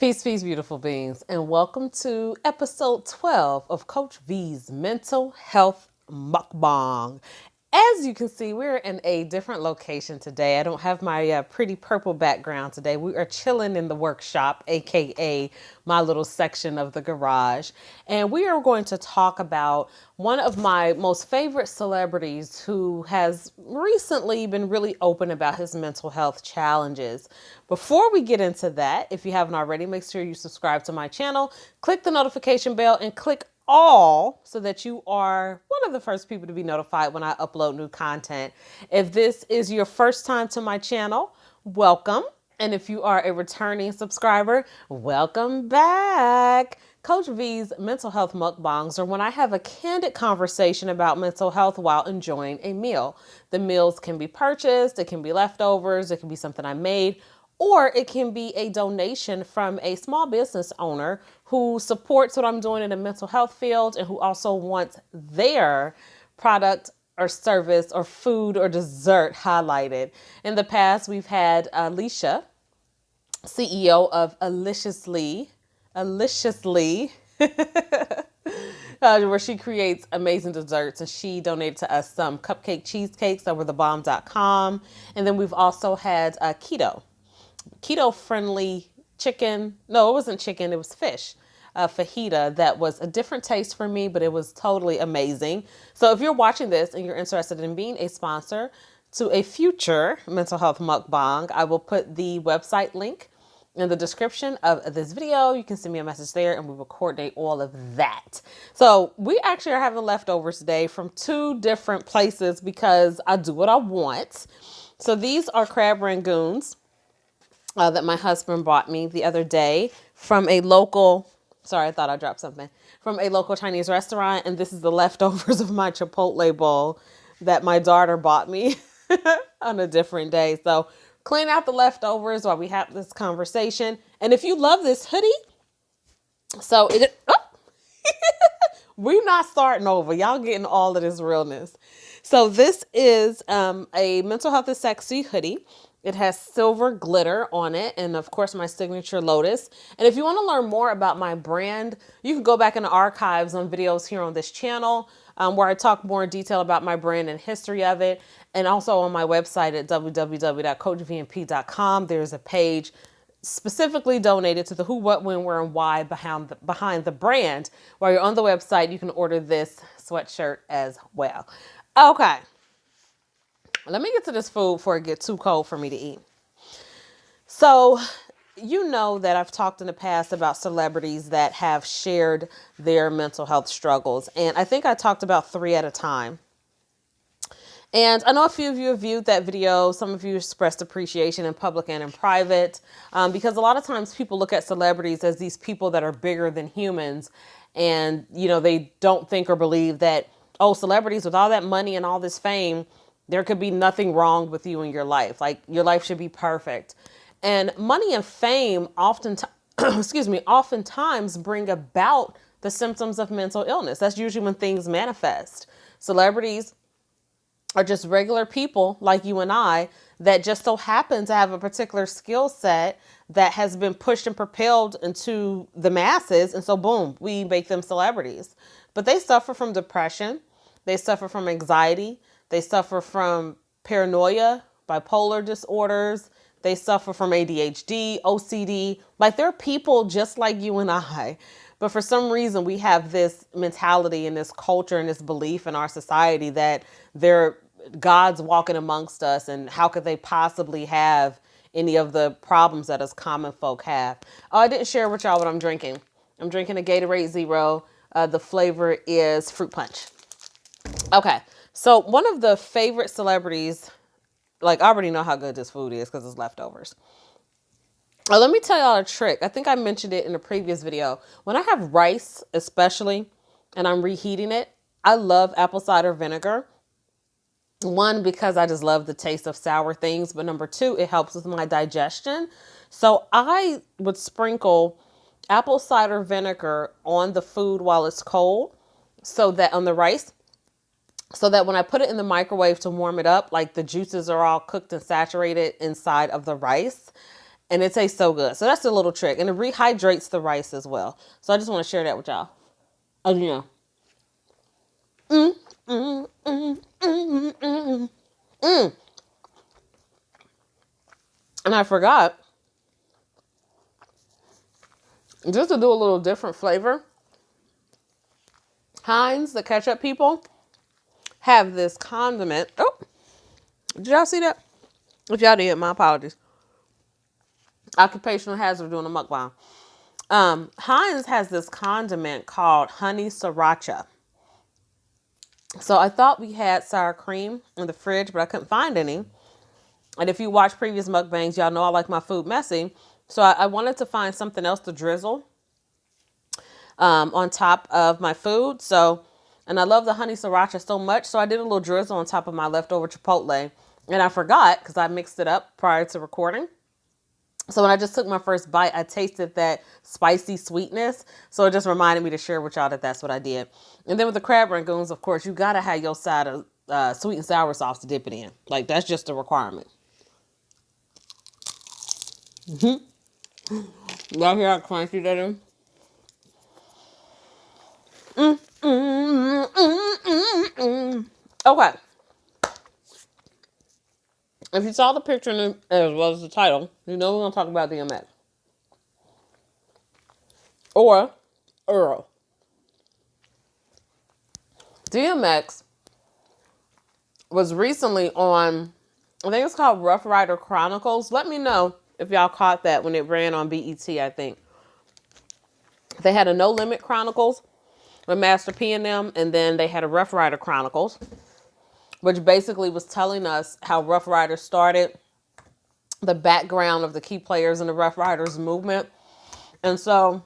Peace, peace, beautiful beings, and welcome to episode 12 of Coach Vee's Mental Health Mukbang. As you can see, we're in a different location today. I don't have my pretty purple background today. We are chilling in the workshop, aka my little section of the garage. And we are going to talk about one of my most favorite celebrities who has recently been really open about his mental health challenges. Before we get into that, if you haven't already, make sure you subscribe to my channel, click the notification bell, and click all so that you are one of the first people to be notified when I upload new content. If this is your first time to my channel, welcome. And if you are a returning subscriber, welcome back. Coach V's mental health mukbangs are when I have a candid conversation about mental health while enjoying a meal. The meals can be purchased, it can be leftovers, it can be something I made, or it can be a donation from a small business owner who supports what I'm doing in the mental health field and who also wants their product or service or food or dessert highlighted. In the past, we've had Alicia, CEO of Aliciously, where she creates amazing desserts, and she donated to us some cupcake cheesecakes over thebomb.com. And then we've also had keto friendly chicken. No, it wasn't chicken. It was fish. Fajita that was a different taste for me, but it was totally amazing. So if you're watching this and you're interested in being a sponsor to a future mental health mukbang, I will put the website link in the description of this video. You can send me a message there and we will coordinate all of that. So we actually are having leftovers today from two different places because I do what I want. So these are crab rangoons that my husband bought me the other day from a local, sorry, I thought I dropped something, from a local Chinese restaurant. And this is the leftovers of my Chipotle bowl that my daughter bought me on a different day. So clean out the leftovers while we have this conversation. And if you love this hoodie, we're not starting over. Y'all getting all of this realness. So this is a Mental Health is Sexy hoodie. It has silver glitter on it, and of course my signature lotus. And if you want to learn more about my brand, you can go back in the archives on videos here on this channel where I talk more in detail about my brand and history of it. And also on my website at www.coachvnp.com, there's a page specifically donated to the who, what, when, where, and why behind the brand. While you're on the website, you can order this sweatshirt as well. Okay. Let me get to this food before it gets too cold for me to eat. So, you know that I've talked in the past about celebrities that have shared their mental health struggles. And I think I talked about 3 at a time. And I know a few of you have viewed that video. Some of you expressed appreciation in public and in private, because a lot of times people look at celebrities as these people that are bigger than humans. And, you know, they don't think or believe that, oh, celebrities with all that money and all this fame, there could be nothing wrong with you in your life. Like your life should be perfect. And money and fame oftentimes bring about the symptoms of mental illness. That's usually when things manifest. Celebrities are just regular people like you and I that just so happen to have a particular skill set that has been pushed and propelled into the masses. And so boom, we make them celebrities. But they suffer from depression. They suffer from anxiety. They suffer from paranoia, bipolar disorders. They suffer from ADHD, OCD. Like they're people just like you and I. But for some reason, we have this mentality and this culture and this belief in our society that they're gods walking amongst us. And how could they possibly have any of the problems that us common folk have? Oh, I didn't share with y'all what I'm drinking. I'm drinking a Gatorade Zero. The flavor is fruit punch. Okay. So one of the favorite celebrities, like I already know how good this food is because it's leftovers. Let me tell y'all a trick. I think I mentioned it in a previous video. When I have rice, especially, and I'm reheating it, I love apple cider vinegar. 1, because I just love the taste of sour things. But number 2, it helps with my digestion. So I would sprinkle apple cider vinegar on the food while it's cold, so that on the rice, so that when I put it in the microwave to warm it up, like the juices are all cooked and saturated inside of the rice. And it tastes so good. So that's a little trick. And it rehydrates the rice as well. So I just want to share that with y'all. Oh, yeah. And I forgot, just to do a little different flavor, Heinz, the ketchup people, have this condiment. Oh, did y'all see that? If y'all did, my apologies. Occupational hazard doing a mukbang. Heinz has this condiment called honey sriracha. So I thought we had sour cream in the fridge, but I couldn't find any. And if you watch previous mukbangs, y'all know I like my food messy. So I wanted to find something else to drizzle on top of my food. So, and I love the honey sriracha so much. So I did a little drizzle on top of my leftover Chipotle. And I forgot because I mixed it up prior to recording. So when I just took my first bite, I tasted that spicy sweetness. So it just reminded me to share with y'all that that's what I did. And then with the crab rangoons, of course, you got to have your side of sweet and sour sauce to dip it in. Like, that's just a requirement. Y'all hear how crunchy that is? Okay. If you saw the picture as well as the title, you know we're going to talk about DMX. Or Earl. DMX was recently on, I think it's called Rough Rider Chronicles. Let me know if y'all caught that when it ran on BET, I think. They had a No Limit Chronicles with Master P and them, and then they had a Rough Rider Chronicles, which basically was telling us how Rough Rider started, the background of the key players in the Rough Riders movement. And so,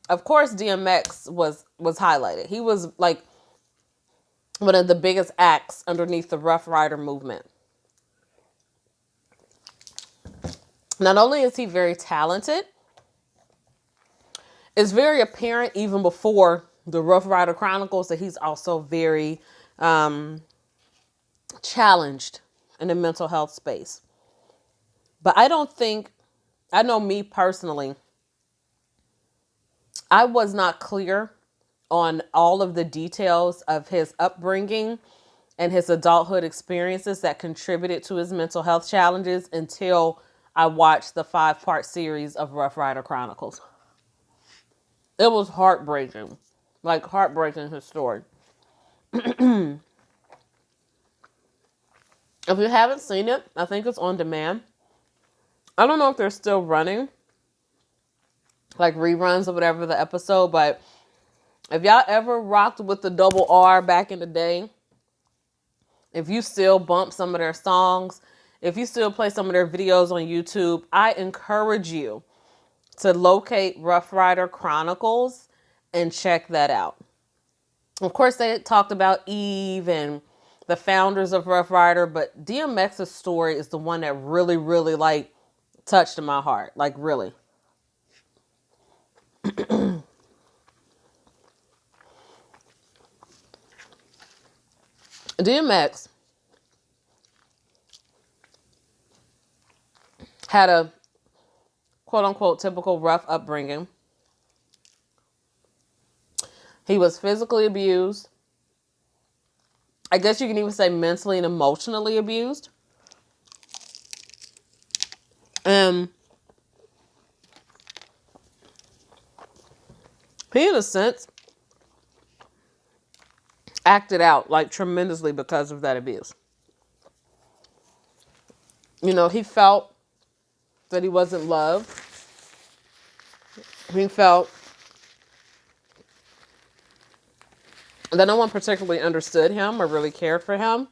of course, DMX was highlighted. He was like one of the biggest acts underneath the Rough Rider movement. Not only is he very talented, it's very apparent even before the Rough Rider Chronicles that he's also very challenged in the mental health space. But I know me personally, I was not clear on all of the details of his upbringing and his adulthood experiences that contributed to his mental health challenges until I watched the 5-part series of Rough Rider Chronicles. It was heartbreaking, like heartbreaking, his story. If you haven't seen it, I think it's on demand. I don't know if they're still running, like reruns or whatever the episode, but if y'all ever rocked with the double R back in the day, if you still bump some of their songs, if you still play some of their videos on YouTube, I encourage you to locate Rough Rider Chronicles and check that out. Of course, they talked about Eve and the founders of Rough Rider, but DMX's story is the one that really, really like touched my heart. Like, really. DMX had a quote-unquote typical rough upbringing. He was physically abused. I guess you can even say mentally and emotionally abused. He, in a sense, acted out like tremendously because of that abuse. You know, he felt that he wasn't loved. He felt that no one particularly understood him or really cared for him.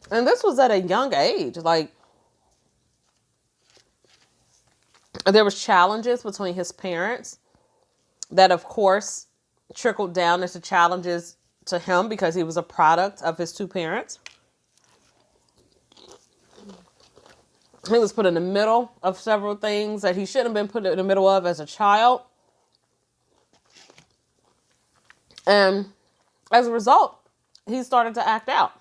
And this was at a young age. Like, there was challenges between his parents that, of course, trickled down into challenges to him because he was a product of his two parents. He was put in the middle of several things that he shouldn't have been put in the middle of as a child. And as a result, he started to act out.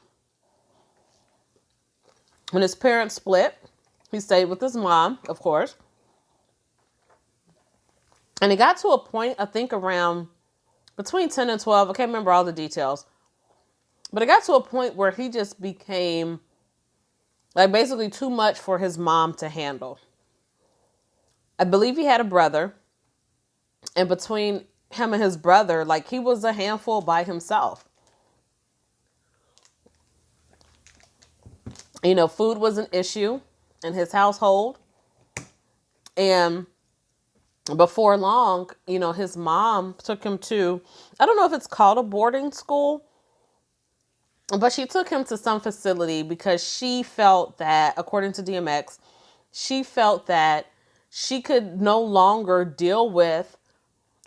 When his parents split, He stayed with his mom, of course. And it got to a point, I think around between 10 and 12. I can't remember all the details. But it got to a point where he just became like basically too much for his mom to handle. I believe he had a brother. And between him and his brother, like he was a handful by himself. You know, food was an issue in his household. And before long, you know, his mom took him to, I don't know if it's called a boarding school, but she took him to some facility because she felt that, according to DMX, she felt that she could no longer deal with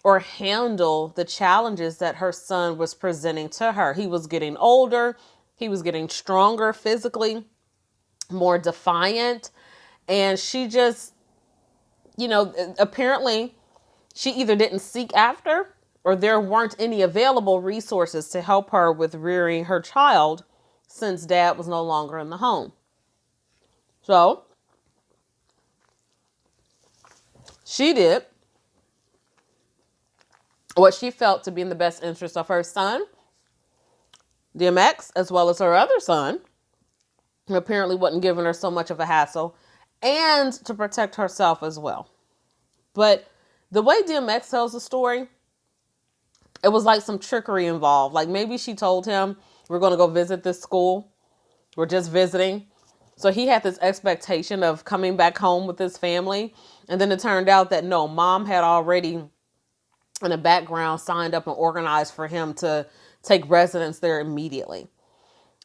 or handle the challenges that her son was presenting to her. He was getting older. He was getting stronger physically, more defiant. And she just, you know, apparently she either didn't seek after or there weren't any available resources to help her with rearing her child since dad was no longer in the home. So she did what she felt to be in the best interest of her son, DMX, as well as her other son, who apparently wasn't giving her so much of a hassle, and to protect herself as well. But the way DMX tells the story, it was like some trickery involved. Like maybe she told him, we're going to go visit this school. We're just visiting. So he had this expectation of coming back home with his family. And then it turned out that no, mom had already in the background signed up and organized for him to take residence there immediately.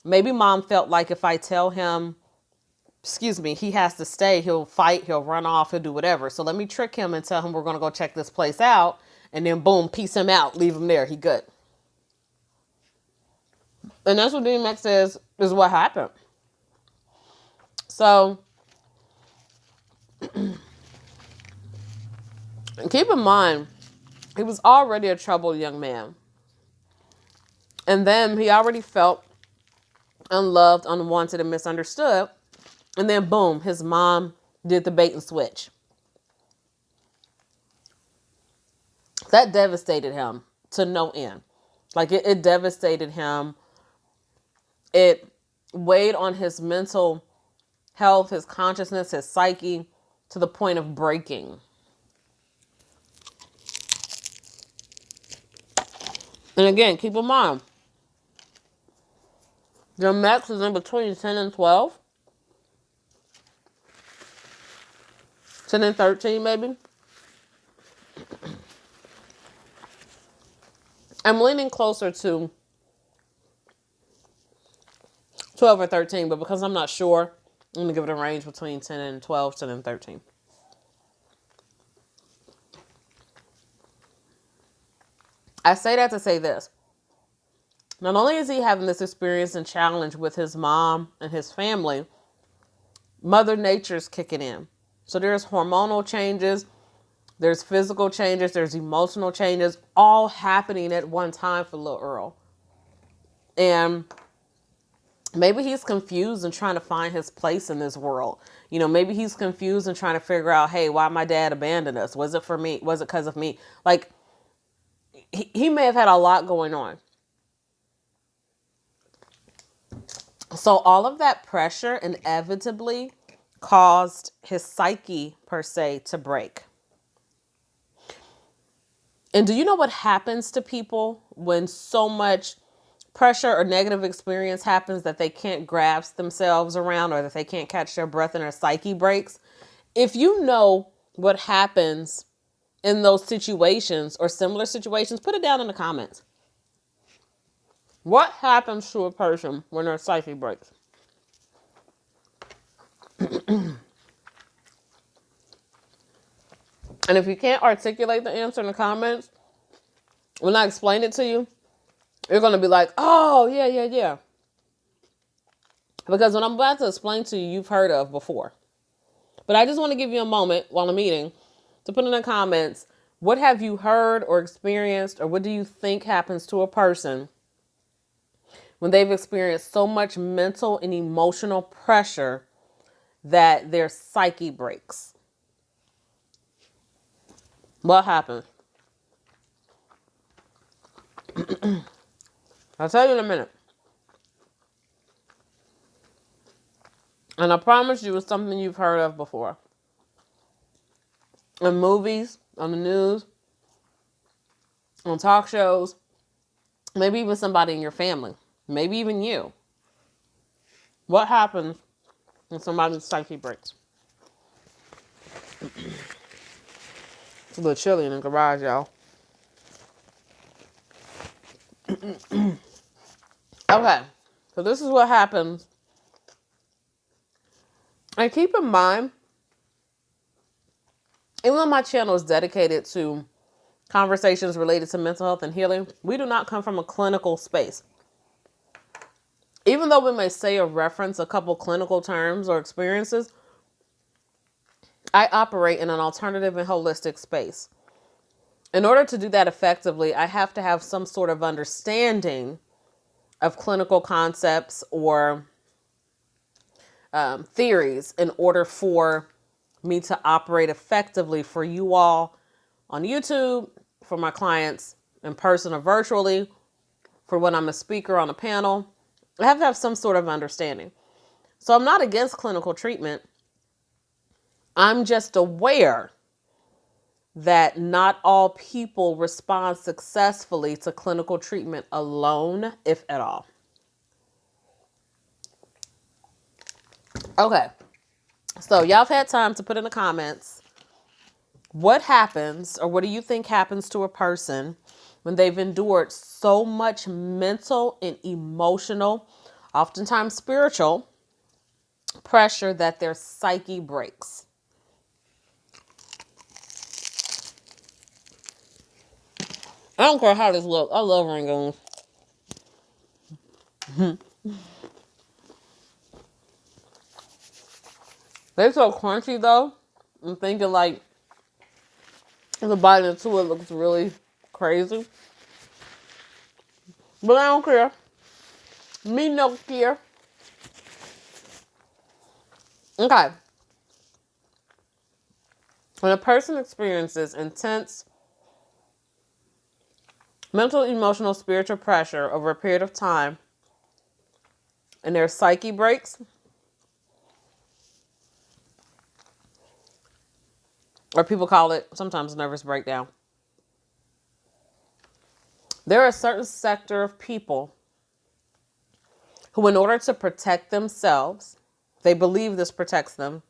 Maybe mom felt like if I tell him, he has to stay, he'll fight, he'll run off, he'll do whatever. So let me trick him and tell him we're going to go check this place out. And then boom, piece him out, leave him there. He good. And that's what DMX says is what happened. So keep in mind, he was already a troubled young man. And then he already felt unloved, unwanted, and misunderstood. And then boom, his mom did the bait and switch. That devastated him to no end. Like it devastated him. It weighed on his mental health, his consciousness, his psyche to the point of breaking. And again, keep in mind, DMX is in between 10 and 12. 10 and 13, maybe. I'm leaning closer to 12 or 13, but because I'm not sure, I'm going to give it a range between 10 and 12, 10 and 13. I say that to say this. Not only is he having this experience and challenge with his mom and his family, Mother Nature's kicking in. So there's hormonal changes, there's physical changes, there's emotional changes, all happening at one time for little Earl. And maybe he's confused and trying to find his place in this world. You know, maybe he's confused and trying to figure out, hey, why my dad abandoned us? Was it for me? Was it because of me? Like, he may have had a lot going on. So all of that pressure inevitably caused his psyche, per se, to break. And do you know what happens to people when so much pressure or negative experience happens that they can't grasp themselves around or that they can't catch their breath and their psyche breaks? If you know what happens in those situations or similar situations, put it down in the comments. What happens to a person when their psyche breaks? And if you can't articulate the answer in the comments, when I explain it to you, you're going to be like, oh, yeah. Because what I'm about to explain to you, you've heard of before. But I just want to give you a moment while I'm eating to put in the comments, what have you heard or experienced, or what do you think happens to a person when they've experienced so much mental and emotional pressure that their psyche breaks. What happened? I'll tell you in a minute. And I promise you it's something you've heard of before. In movies, on the news, on talk shows, maybe even somebody in your family, maybe even you. What happens when somebody's psyche breaks? It's a little chilly in the garage, y'all. Okay, so this is what happens. And keep in mind, even though my channel is dedicated to conversations related to mental health and healing, we do not come from a clinical space. Even though we may say or reference a couple clinical terms or experiences, I operate in an alternative and holistic space. In order to do that effectively, I have to have some sort of understanding of clinical concepts or theories in order for me to operate effectively for you all on YouTube, for my clients in person or virtually, for when I'm a speaker on a panel. I have to have some sort of understanding. So I'm not against clinical treatment. I'm just aware that not all people respond successfully to clinical treatment alone, if at all. Okay, so y'all have had time to put in the comments, what happens, or what do you think happens to a person when they've endured so much mental and emotional, oftentimes spiritual, pressure that their psyche breaks? I don't care how this looks. I love Rangoons. They're so crunchy though. I'm thinking like the bite into it looks really crazy. But I don't care. Me no care. Okay. When a person experiences intense mental, emotional, spiritual pressure over a period of time and their psyche breaks, or people call it sometimes nervous breakdown, there are a certain sector of people who, in order to protect themselves, they believe this protects them.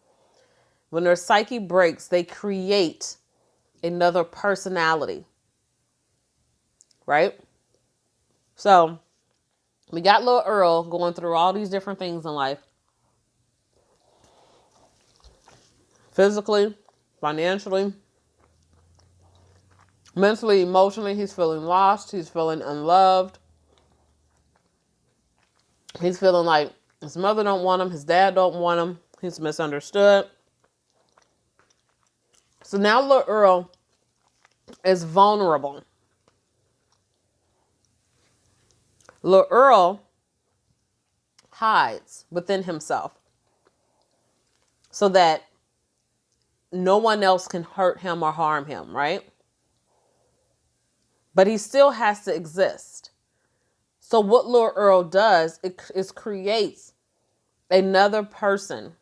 When their psyche breaks, they create another personality, right? So we got little Earl going through all these different things in life. Physically, financially, mentally, emotionally, he's feeling lost. He's feeling unloved. He's feeling like his mother don't want him. His dad don't want him. He's misunderstood. So now little Earl is vulnerable. Little Earl hides within himself so that no one else can hurt him or harm him, right? But he still has to exist. So what little Earl does is creates another person,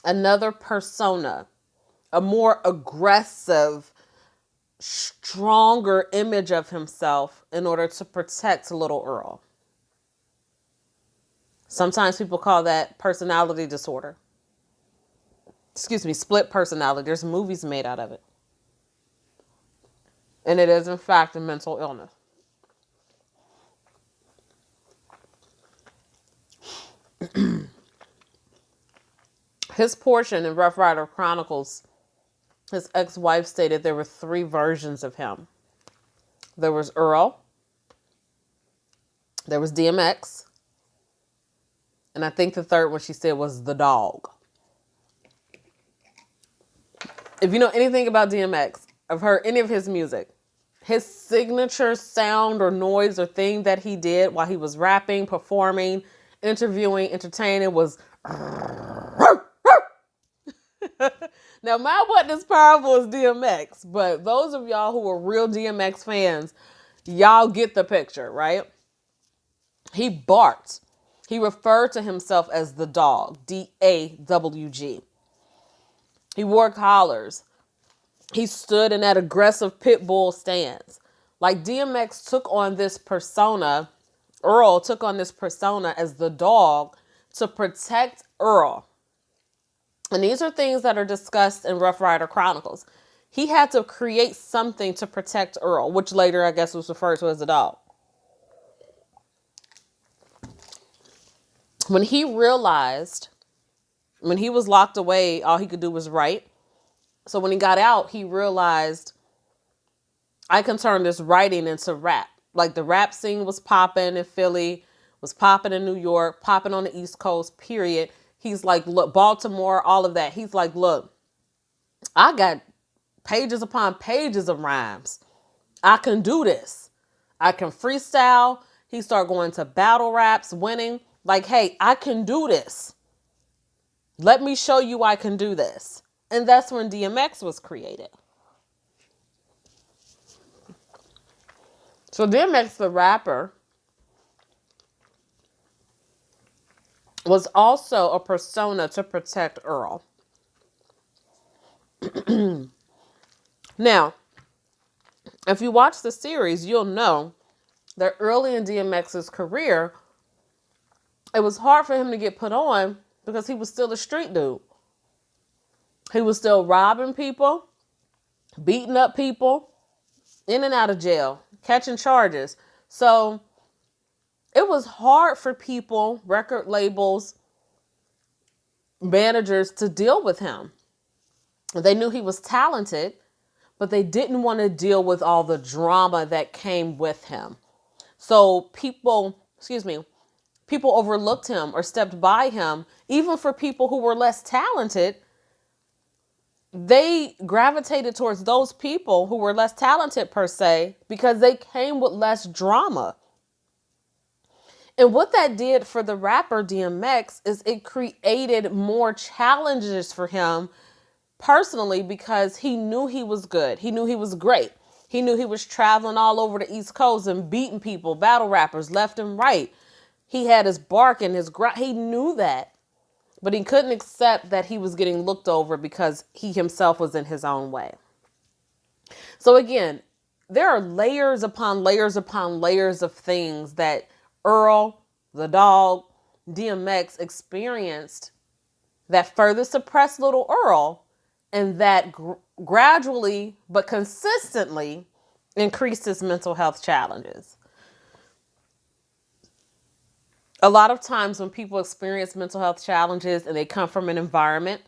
another persona, a more aggressive, stronger image of himself in order to protect little Earl. Sometimes people call that personality disorder. Excuse me, split personality. There's movies made out of it. And it is, in fact, a mental illness. His portion in Rough Rider Chronicles, his ex-wife stated there were 3 versions of him. There was Earl. There was DMX. And I think the third one she said was the dog. If you know anything about DMX, I've heard any of his music. His signature sound or noise or thing that he did while he was rapping, performing, interviewing, entertaining was Now, mine wasn't as powerful as DMX, but those of y'all who are real DMX fans, y'all get the picture, right? He barked. He referred to himself as the dog, DAWG. He wore collars. He stood in that aggressive pit bull stance. Like DMX took on this persona, Earl took on this persona as the dog to protect Earl. And these are things that are discussed in Rough Rider Chronicles. He had to create something to protect Earl, which later I guess was referred to as the dog. When he realized, when he was locked away, all he could do was write. So when he got out, he realized, I can turn this writing into rap. Like the rap scene was popping in Philly, was popping in New York, popping on the East Coast, period. He's like, look, Baltimore, all of that. He's like, look, I got pages upon pages of rhymes. I can do this. I can freestyle. He started going to battle raps, winning. Like, hey, I can do this. Let me show you I can do this. And that's when DMX was created. So DMX, the rapper, was also a persona to protect Earl. Now, if you watch the series, you'll know that early in DMX's career, it was hard for him to get put on because he was still a street dude. He was still robbing people, beating up people, in and out of jail, catching charges. So it was hard for people, record labels, managers to deal with him. They knew he was talented, but they didn't want to deal with all the drama that came with him. So people overlooked him or stepped by him. Even for people who were less talented, they gravitated towards those people who were less talented per se because they came with less drama. And what that did for the rapper DMX is it created more challenges for him personally because he knew he was good. He knew he was great. He knew he was traveling all over the East Coast and beating people, battle rappers left and right. He had his bark and his he knew that. But he couldn't accept that he was getting looked over because he himself was in his own way. So again, there are layers upon layers upon layers of things that Earl, the dog, DMX experienced that further suppressed little Earl and that gradually but consistently increased his mental health challenges. A lot of times when people experience mental health challenges and they come from an environment,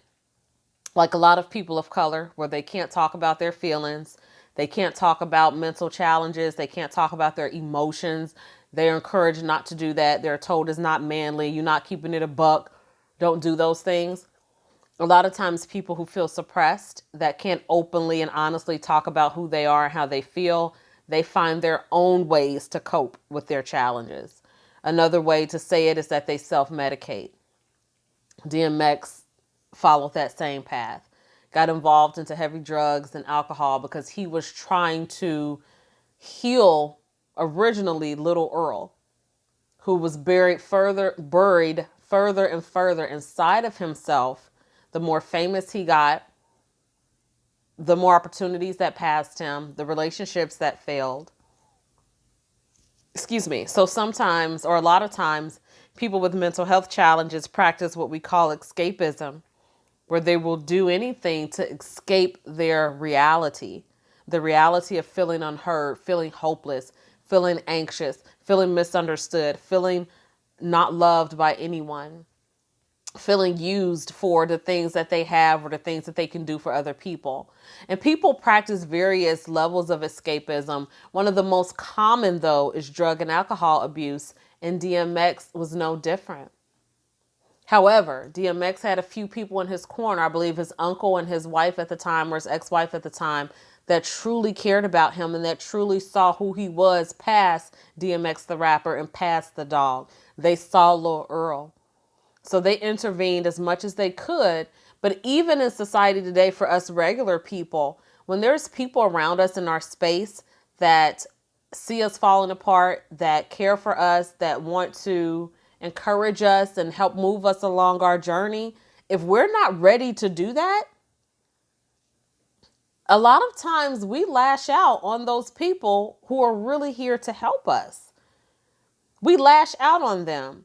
like a lot of people of color, where they can't talk about their feelings, they can't talk about mental challenges, they can't talk about their emotions, they're encouraged not to do that, they're told it's not manly, you're not keeping it a buck, don't do those things. A lot of times people who feel suppressed, that can't openly and honestly talk about who they are and how they feel, they find their own ways to cope with their challenges. Another way to say it is that they self-medicate. DMX followed that same path. Got involved into heavy drugs and alcohol because he was trying to heal originally little Earl, who was buried further and further inside of himself. The more famous he got, the more opportunities that passed him, the relationships that failed. So sometimes, or a lot of times, people with mental health challenges practice what we call escapism, where they will do anything to escape their reality, the reality of feeling unheard, feeling hopeless, feeling anxious, feeling misunderstood, feeling not loved by anyone, feeling used for the things that they have or the things that they can do for other people. And people practice various levels of escapism. One of the most common, though, is drug and alcohol abuse, and DMX was no different. However, DMX had a few people in his corner, I believe his uncle and his wife at the time, or his ex-wife at the time, that truly cared about him and that truly saw who he was past DMX the rapper and past the dog. They saw Lil Earl. So they intervened as much as they could. But even in society today, for us regular people, when there's people around us in our space that see us falling apart, that care for us, that want to encourage us and help move us along our journey, if we're not ready to do that, a lot of times we lash out on those people who are really here to help us. We lash out on them.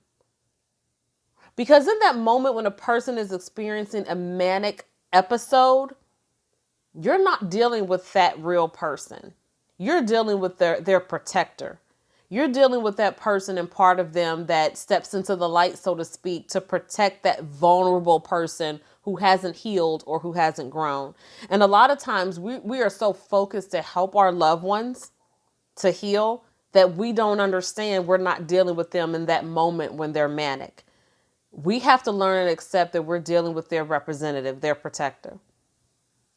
Because in that moment when a person is experiencing a manic episode, you're not dealing with that real person. You're dealing with their protector. You're dealing with that person and part of them that steps into the light, so to speak, to protect that vulnerable person who hasn't healed or who hasn't grown. And a lot of times we are so focused to help our loved ones to heal that we don't understand we're not dealing with them in that moment when they're manic. We have to learn and accept that we're dealing with their representative, their protector.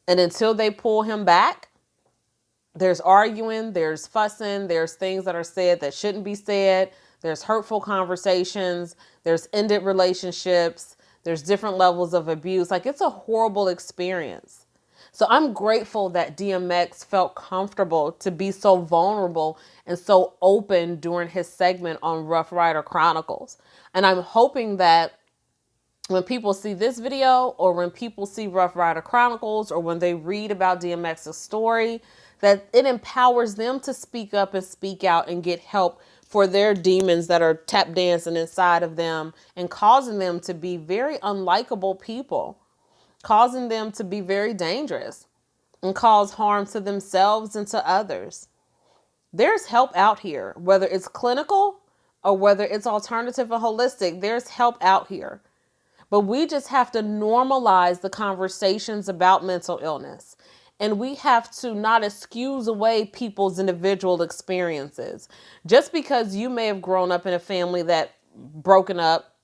And until they pull him back, there's arguing, there's fussing, there's things that are said that shouldn't be said, there's hurtful conversations, there's ended relationships, there's different levels of abuse. Like, it's a horrible experience. So I'm grateful that DMX felt comfortable to be so vulnerable and so open during his segment on Rough Rider Chronicles. And I'm hoping that when people see this video, or when people see Rough Rider Chronicles, or when they read about DMX's story, that it empowers them to speak up and speak out and get help for their demons that are tap dancing inside of them and causing them to be very unlikable people, causing them to be very dangerous and cause harm to themselves and to others. There's help out here, whether it's clinical or whether it's alternative and holistic, there's help out here. But we just have to normalize the conversations about mental illness. And we have to not excuse away people's individual experiences. Just because you may have grown up in a family that broken up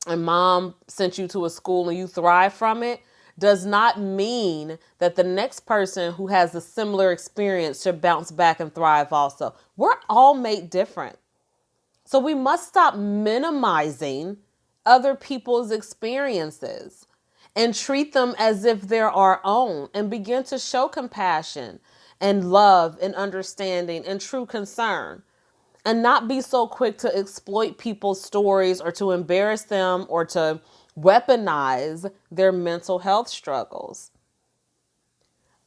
and mom sent you to a school and you thrive from it, does not mean that the next person who has a similar experience should bounce back and thrive also. We're all made different. So we must stop minimizing other people's experiences and treat them as if they're our own, and begin to show compassion and love and understanding and true concern, and not be so quick to exploit people's stories or to embarrass them or to weaponize their mental health struggles.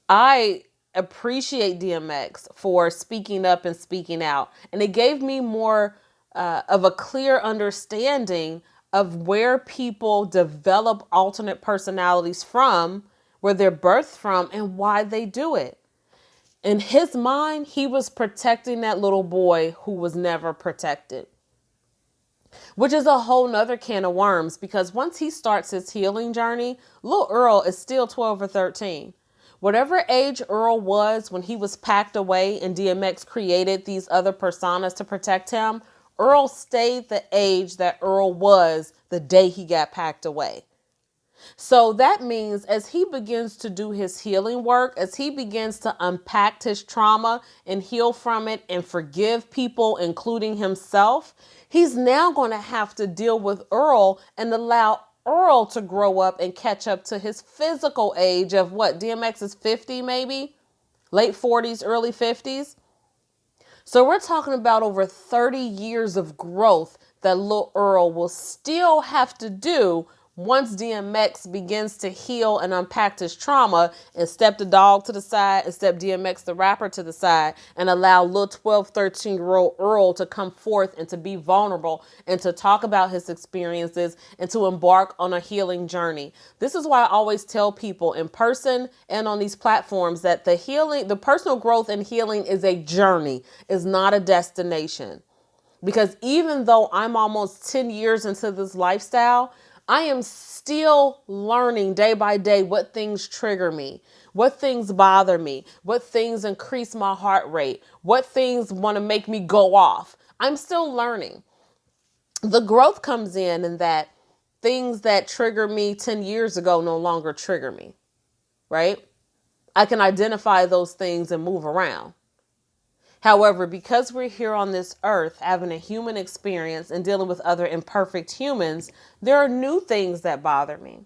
I appreciate DMX for speaking up and speaking out, and it gave me more of a clear understanding of where people develop alternate personalities from, where they're birthed from, and why they do it. In his mind, he was protecting that little boy who was never protected, which is a whole nother can of worms, because once he starts his healing journey, little Earl is still 12 or 13. Whatever age Earl was when he was packed away and DMX created these other personas to protect him, Earl stayed the age that Earl was the day he got packed away. So that means as he begins to do his healing work, as he begins to unpack his trauma and heal from it and forgive people, including himself, he's now going to have to deal with Earl and allow Earl to grow up and catch up to his physical age of what? DMX is 50 maybe? Late 40s, early 50s? So we're talking about over 30 years of growth that Lil Earl will still have to do once DMX begins to heal and unpack his trauma and step the dog to the side and step DMX the rapper to the side and allow little 12, 13-year-old Earl to come forth and to be vulnerable and to talk about his experiences and to embark on a healing journey. This is why I always tell people in person and on these platforms that the personal growth and healing is a journey, is not a destination. Because even though I'm almost 10 years into this lifestyle, I am still learning day by day what things trigger me, what things bother me, what things increase my heart rate, what things want to make me go off. I'm still learning. The growth comes in that things that trigger me 10 years ago no longer trigger me, right? I can identify those things and move around. However, because we're here on this earth having a human experience and dealing with other imperfect humans, there are new things that bother me.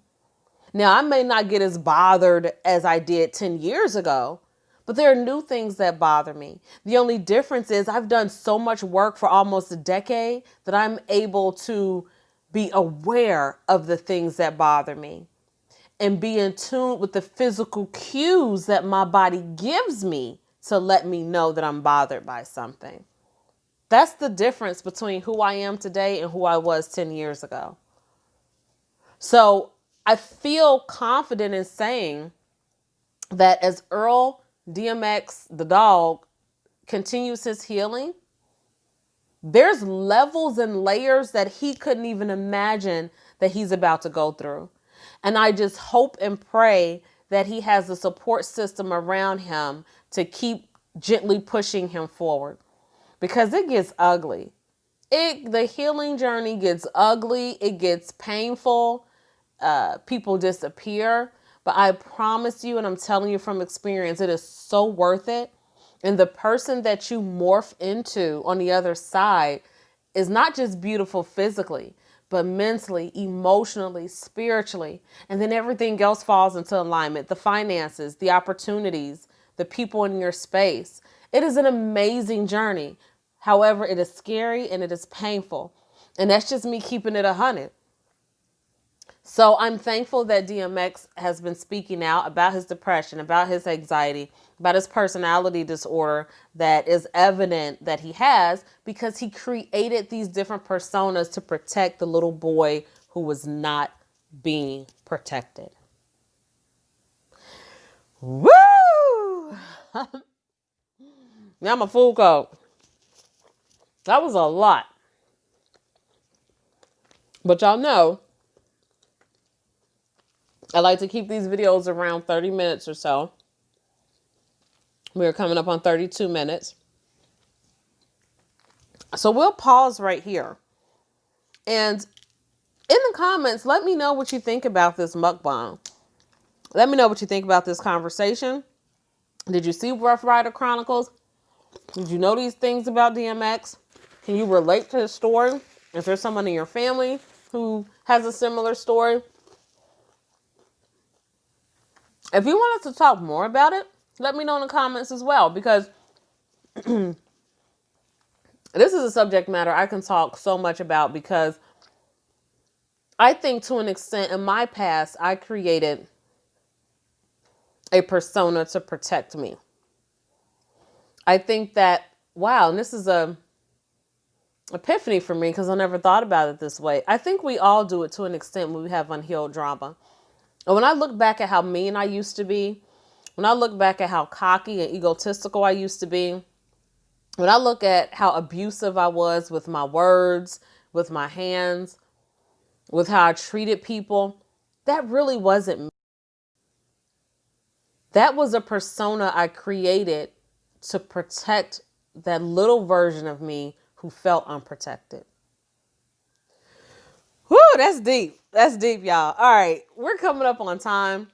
Now, I may not get as bothered as I did 10 years ago, but there are new things that bother me. The only difference is I've done so much work for almost a decade that I'm able to be aware of the things that bother me and be in tune with the physical cues that my body gives me to let me know that I'm bothered by something. That's the difference between who I am today and who I was 10 years ago. So I feel confident in saying that as Earl DMX, the dog, continues his healing, there's levels and layers that he couldn't even imagine that he's about to go through. And I just hope and pray that he has a support system around him to keep gently pushing him forward, because it gets ugly. The healing journey gets ugly. It gets painful. People disappear. But I promise you, and I'm telling you from experience, it is so worth it. And the person that you morph into on the other side is not just beautiful physically, but mentally, emotionally, spiritually. And then everything else falls into alignment. The finances, the opportunities, the people in your space. It is an amazing journey. However, it is scary and it is painful. And that's just me keeping it 100. So I'm thankful that DMX has been speaking out about his depression, about his anxiety, about his personality disorder that is evident that he has, because he created these different personas to protect the little boy who was not being protected. Woo! Now I'm a food code. That was a lot. But y'all know, I like to keep these videos around 30 minutes or so. We're coming up on 32 minutes. So we'll pause right here. And in the comments, let me know what you think about this mukbang. Let me know what you think about this conversation. Did you see Rough Rider Chronicles? Did you know these things about DMX? Can you relate to his story? Is there someone in your family who has a similar story? If you want us to talk more about it, let me know in the comments as well, because this is a subject matter I can talk so much about, because I think to an extent in my past, I created a persona to protect me. I think that, wow, and this is a epiphany for me because I never thought about it this way. I think we all do it to an extent when we have unhealed drama. And when I look back at how mean I used to be, when I look back at how cocky and egotistical I used to be, when I look at how abusive I was with my words, with my hands, with how I treated people, that really wasn't me. That was a persona I created to protect that little version of me who felt unprotected. Whew, that's deep. That's deep, y'all. All right, we're coming up on time.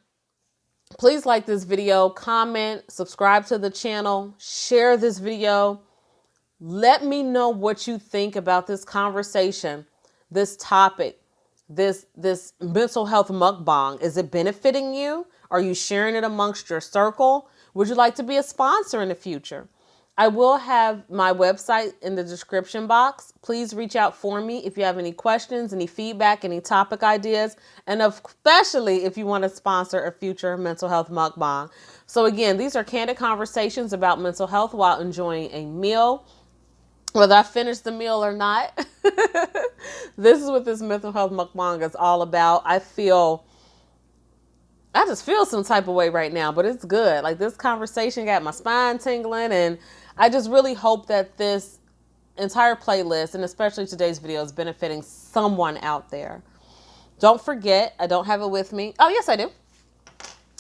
Please like this video, comment, subscribe to the channel, share this video. Let me know what you think about this conversation, this topic, this mental health mukbang. Is it benefiting you? Are you sharing it amongst your circle? Would you like to be a sponsor in the future? I will have my website in the description box. Please reach out for me if you have any questions, any feedback, any topic ideas, and especially if you want to sponsor a future mental health mukbang. So again, these are candid conversations about mental health while enjoying a meal. Whether I finish the meal or not, this is what this mental health mukbang is all about. I just feel some type of way right now, but it's good. Like, this conversation got my spine tingling, and I just really hope that this entire playlist, and especially today's video, is benefiting someone out there. Don't forget, I don't have it with me. Oh, yes, I do.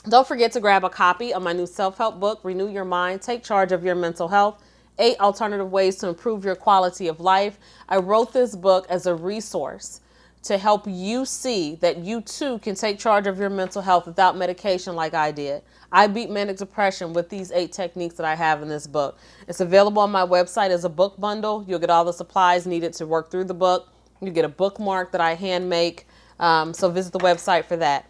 Don't forget to grab a copy of my new self-help book, Renew Your Mind, Take Charge of Your Mental Health, 8 Alternative Ways to Improve Your Quality of Life. I wrote this book as a resource to help you see that you too can take charge of your mental health without medication like I did. I beat manic depression with these 8 techniques that I have in this book. It's available on my website as a book bundle. You'll get all the supplies needed to work through the book. You get a bookmark that I hand make. So visit the website for that.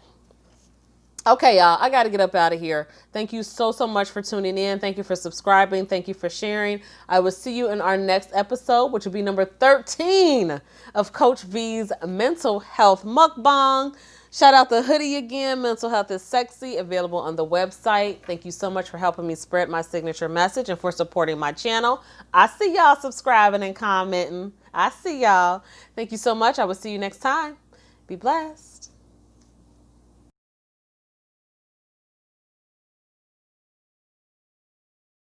Okay, y'all, I got to get up out of here. Thank you so much for tuning in. Thank you for subscribing. Thank you for sharing. I will see you in our next episode, which will be number 13 of Coach Vee's Mental Health Mukbang. Shout out the hoodie again. Mental health is sexy. Available on the website. Thank you so much for helping me spread my signature message and for supporting my channel. I see y'all subscribing and commenting. I see y'all. Thank you so much. I will see you next time. Be blessed.